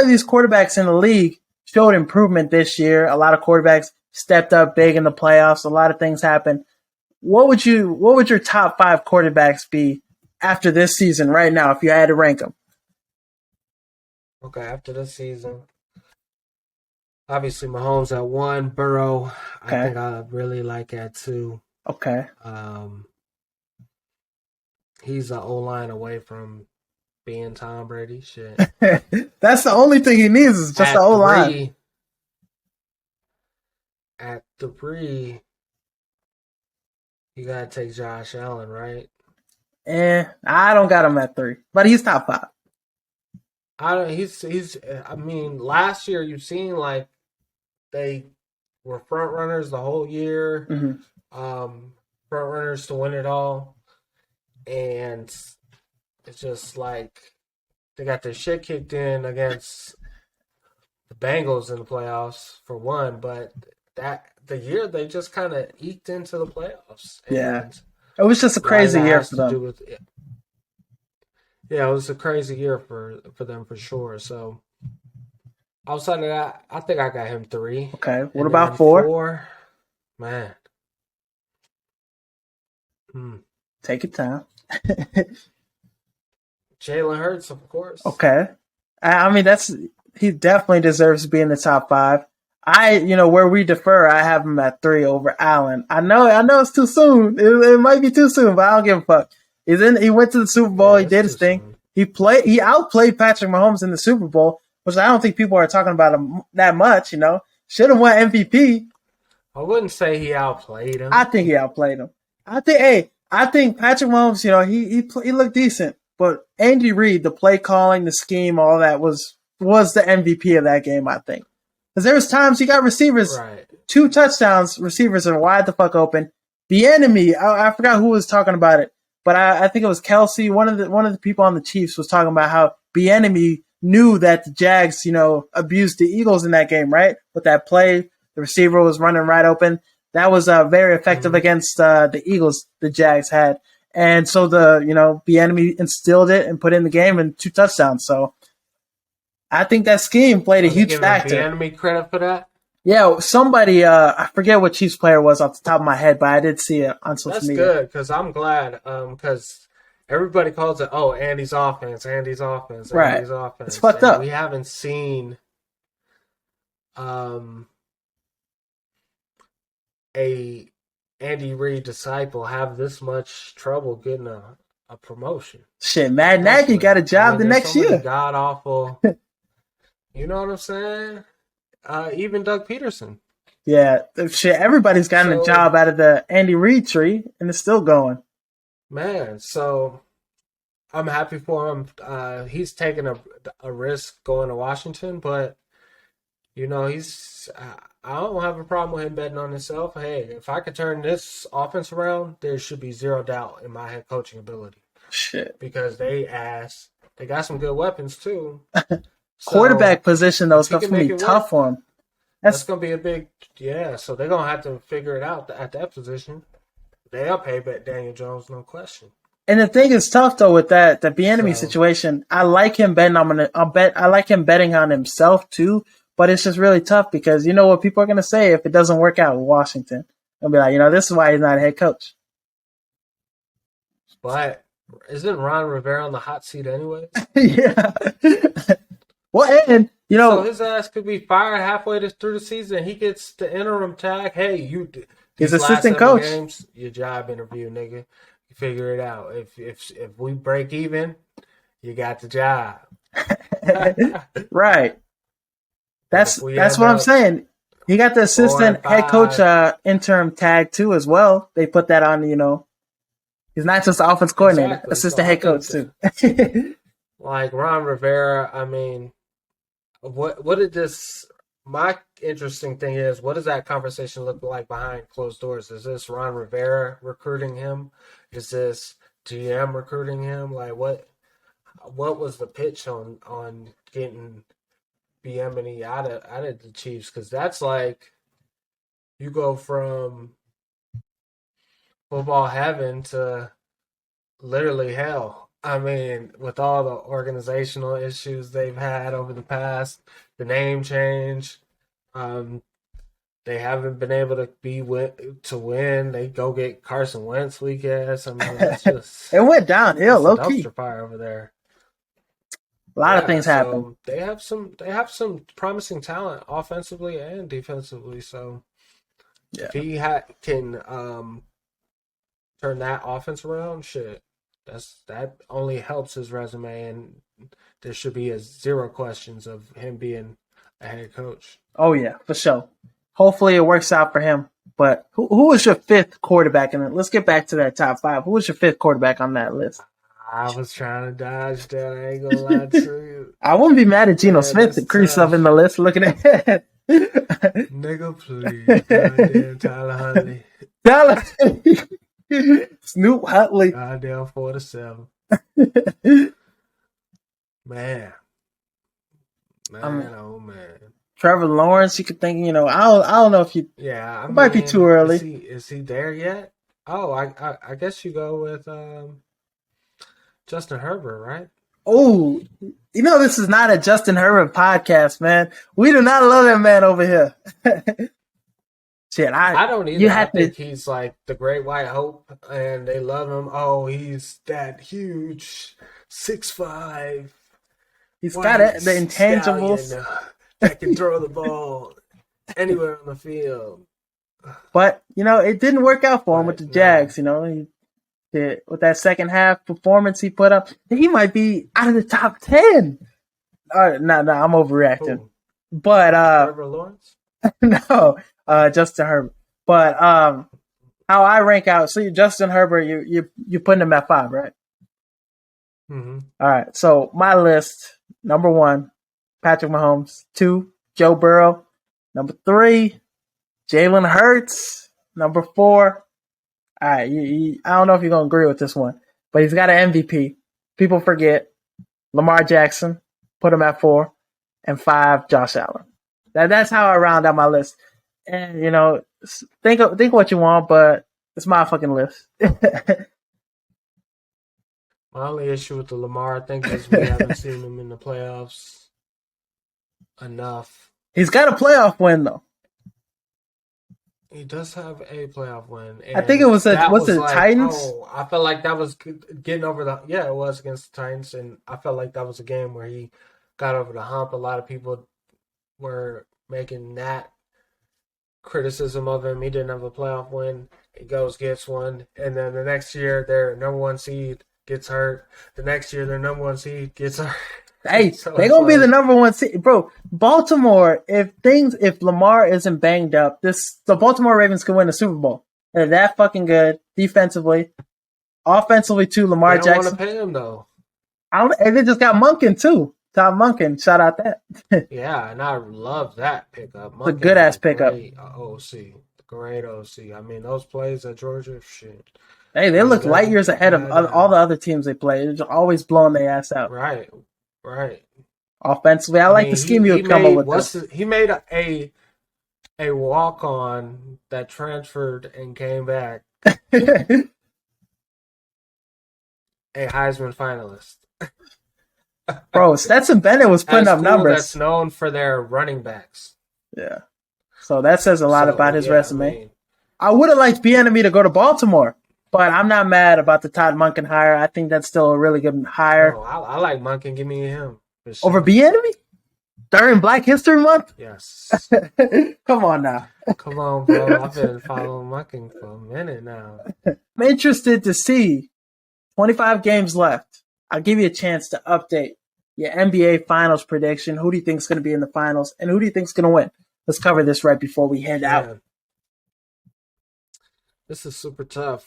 of these quarterbacks in the league showed improvement this year. A lot of quarterbacks stepped up big in the playoffs. A lot of things happened. What would your top 5 quarterbacks be after this season right now if you had to rank them? Okay, after this season, obviously Mahomes at 1, Burrow, I Okay. think I really like at 2. Okay. He's an O-line away from being Tom Brady. Shit. That's the only thing he needs is just the O-line. At 3, you gotta take Josh Allen, right? I don't got him at 3, but he's top 5. I mean, last year you've seen like they were front runners the whole year, front runners to win it all, and it's just like they got their shit kicked in against the Bengals in the playoffs for one, but the year they just kind of eked into the playoffs. Yeah, it was just a crazy year for them. It was a crazy year for them for sure. So outside of that, I think I got him 3. Okay, what about 4? 4, man. Take your time. Jalen Hurts, of course. Okay, I mean he definitely deserves to be in the top 5. Where we defer, I have him at 3 over Allen. I know it's too soon. It might be too soon, but I don't give a fuck. He went to the Super Bowl. He did his thing. Soon. He outplayed Patrick Mahomes in the Super Bowl, which I don't think people are talking about him that much. Should have won MVP. I wouldn't say he outplayed him. I think he outplayed him. I think Patrick Mahomes, he looked decent, but Andy Reid, the play calling, the scheme, all that was the MVP of that game. I think because there was times he got receivers, 2 touchdowns, receivers are wide the fuck open. Bieniemy, I forgot who was talking about it. But I think it was Kelsey, one of the people on the Chiefs was talking about how Bieniemy knew that the Jags, abused the Eagles in that game, right? With that play, the receiver was running right open. That was very effective against the Eagles the Jags had. And so Bieniemy instilled it and put in the game and 2 touchdowns. So I think that scheme played a huge factor. Bieniemy credit for that? Yeah, somebody, I forget what Chiefs player was off the top of my head, but I did see it on social media. That's good, because I'm glad, because everybody calls it, Andy's offense. Right. Andy's offense. It's fucked up. We haven't seen a Andy Reid disciple have this much trouble getting a promotion. Shit, Matt Nagy got a job the next year. God awful. You know what I'm saying? Even Doug Peterson. Yeah, shit. Everybody's gotten a job out of the Andy Reid tree, and it's still going. Man, so I'm happy for him. He's taking a risk going to Washington, but he's. I don't have a problem with him betting on himself. Hey, if I could turn this offense around, there should be zero doubt in my head coaching ability. Shit, because they got some good weapons too. Quarterback position though is going to be tough for him. That's going to be a big So they're going to have to figure it out at that position. They'll pay Daniel Jones, no question. And the thing is tough though with the Bieniemy situation. I like him betting I like him betting on himself too. But it's just really tough because you know what people are going to say if it doesn't work out with Washington. They'll be like, this is why he's not a head coach. But isn't Ron Rivera on the hot seat anyway? Yeah. Well, and so his ass could be fired halfway through the season. He gets the interim tag. Hey, he's assistant coach. Games, your job interview, nigga. You figure it out. If we break even, you got the job. Right. That's what I'm saying. He got the assistant head coach interim tag too as well. They put that on. He's not just the offense coordinator, assistant head coach too. Like Ron Rivera, I mean, what did this? My interesting thing is, what does that conversation look like behind closed doors? Is this Ron Rivera recruiting him? Is this GM recruiting him? Like what was the pitch on getting Bieniemy out of the Chiefs? Because that's like you go from football heaven to literally hell I mean, with all the organizational issues they've had over the past, the name change, um, they haven't been able to win. They go get Carson Wentz weak ass. I mean, It went downhill, it's a low key. dumpster fire over there. A lot of things happen. So they have some promising talent offensively and defensively. So if he can turn that offense around, shit, that only helps his resume, and there should be zero questions of him being a head coach. Oh yeah, for sure. Hopefully it works out for him. But who was your fifth quarterback in it? Let's get back to that top five. Who was your fifth quarterback on that list? I was trying to dodge that. I ain't gonna lie to you. I wouldn't be mad at Geno Smith to crease up in the list looking at it. Nigga, please. Goddamn Tyler Huntley. Snoop Huntley. Goddamn 4-7. Man. Oh man. Trevor Lawrence, you could think, I don't know if you. Yeah, it might be too early. Is he there yet? Oh, I guess you go with Justin Herbert, right? Oh, this is not a Justin Herbert podcast, man. We do not love that man over here. Shit, I don't either. I think he's like the great white hope, and they love him. Oh, he's that huge, 6'5". He's got the intangibles that can throw the ball anywhere on the field. But it didn't work out for him with the Jags. With that second half performance he put up, he might be out of the top 10. No, I'm overreacting. Ooh. But Trevor Lawrence? No, Justin Herbert. But how I rank out, so Justin Herbert, you putting him at 5, right? Mm-hmm. All right. So my list: number 1, Patrick Mahomes; 2, Joe Burrow; number 3, Jalen Hurts; number 4. All right, I don't know if you're going to agree with this one, but he's got an MVP. People forget. Lamar Jackson, put him at 4, and 5, Josh Allen. That's how I round out my list. And, think what you want, but it's my fucking list. My only issue with the Lamar thing is we haven't seen him in the playoffs enough. He's got a playoff win, though. He does have a playoff win. I think it was the Titans? Oh, I felt like that was getting over the... Yeah, it was against the Titans, and I felt like that was a game where he got over the hump. A lot of people were making that criticism of him. He didn't have a playoff win. He gets one, and then the next year, their number 1 seed gets hurt. The next year, their number 1 seed gets hurt. Hey, so they're going to be the number 1 seed. Bro, Baltimore, if Lamar isn't banged up, the Baltimore Ravens can win the Super Bowl. They're that fucking good defensively. Offensively, too, Lamar Jackson. They don't want to pay him, though. And they just got Monken, too. Todd Monken. Shout out that. Yeah, and I love that pickup. It's a good-ass pickup. Great OC. I mean, those plays at Georgia, shit. Hey, they look light years ahead of all the other teams they play. They're just always blowing their ass out. Right. Offensively, I like the scheme you would come up with. He made a walk-on that transferred and came back. A Heisman finalist. Bro, Stetson Bennett was putting up numbers. That's known for their running backs. Yeah. So that says a lot about his resume. I would have liked Bieniemy to go to Baltimore, but I'm not mad about the Todd Monken hire. I think that's still a really good hire. Oh, I like Monken. Give me him. Sure. Over Bieniemy? During Black History Month? Yes. Come on now. Come on, bro. I've been following Monken for a minute now. I'm interested to see 25 games left. I'll give you a chance to update your NBA Finals prediction. Who do you think is going to be in the finals, and who do you think is going to win? Let's cover this right before we head out. This is super tough.